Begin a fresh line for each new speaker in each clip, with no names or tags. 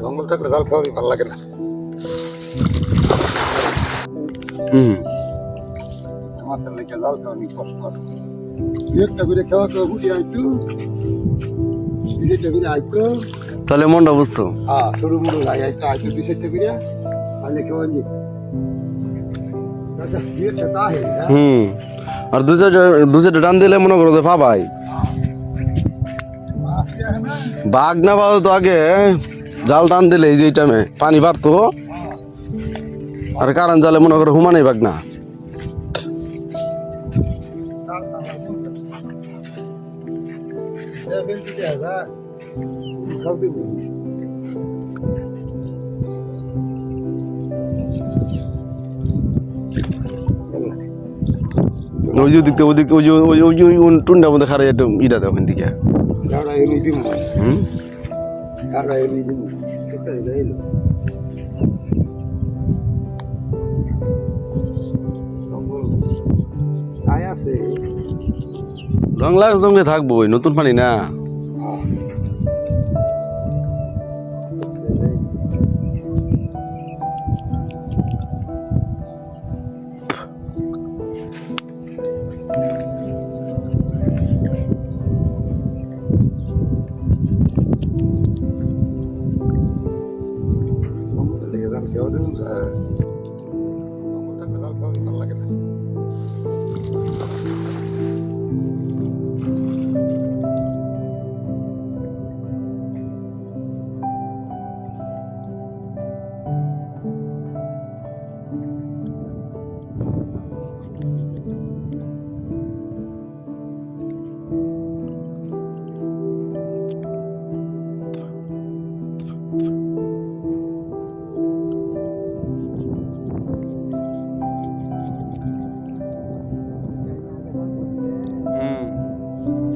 জঙ্গল থাকলে জাল খাওয়ারই ভালো লাগে না। মাছের লেগে জাল খাওয়ানি কষ্ট আছে। একটা করে খাওয়া তো ঘুরে আইতো, দুইটা করে আইতো,
তাহলে মনটা বুঝতো।
হ্যাঁ সরু মুড়ো লাই আইতো, আইতো দুইটা করে আইলে খাওয়ানি। আচ্ছা বিয়েটা তাহে
আর দু চারটা টান দিলে মনে করো যে পাবাই। বাঘ না পাও তো আগে জাল টান দিলে এই যে টাইমে পানি বাড়তো, আর কারণ জালে মনে করো হুমানেই বাঘ না। ওই যে দিকতে ওই দিক ওই যে ওই ওই ওই টুন্ডার মধ্যে খারাপ একটু ইটা দেয় ওখান থেকে। রং লাগ জঙ্গে থাকবো নতুন পানি না।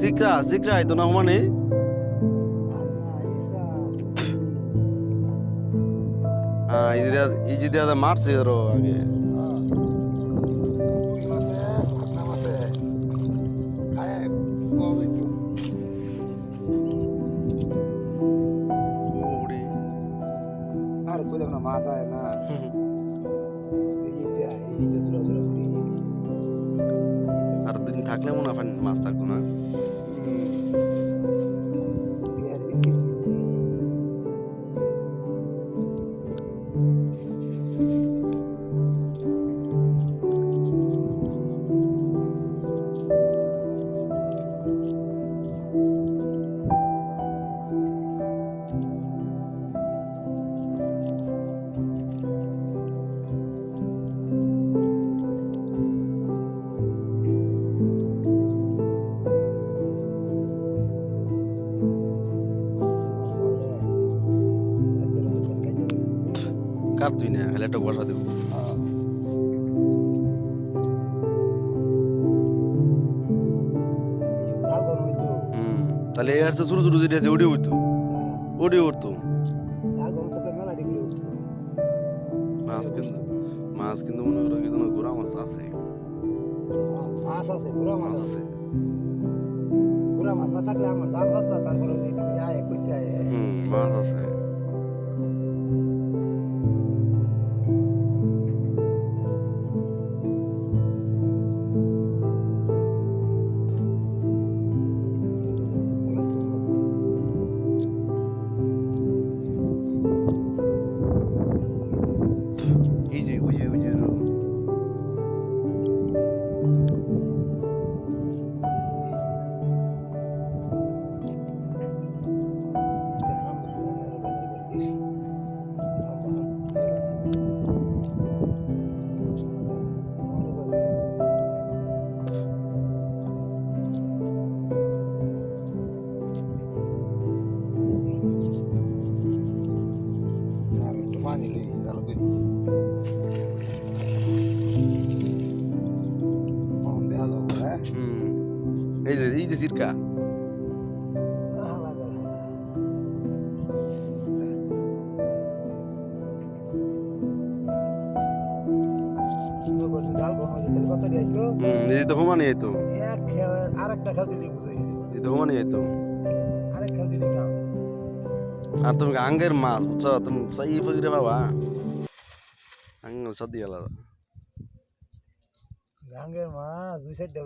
সিকরা সিকরা তো না মানে হ্যাঁ এই যে দাদা মারছে আরো আগে।
আর কইলাম না মাছ আয় না,
আর দিন থাকলে মনে হয় মাছ থাকবো না। কার তুই না খালি একটা বসা দেবো। তাহলে আর ছোট ছোট যেটা আছে ওটি উঠতো, ওটি উঠতো। মাছ কিন্তু মনে করো কিন্তু গোড়া মাছ আছে,
মাছ আছে, পুরা মাছ
মাছ
আছে।
আছে।
পুরা মাছ না থাকলে আমার জাল বাঁধলা, তারপরে আয় করতে আয়।
মাছ আছে। এই যে ওই যে ওই যে
পানি লই জাল করি দেখা যাবো। হ্যাঁ
এই যে সিরকা এই তো হুমানি এই তো
আর একটা খাও দিলে বুঝে
এই তো হুমানি এই তো
আরেক খাও দিলে খাও
আর তুমি আঙ্গের মাছ বুঝছো তুমি চাই ফকিরে বাবা আঙ্গ সদি গেল
গাঙ্গের মাছ দুই সাইডটা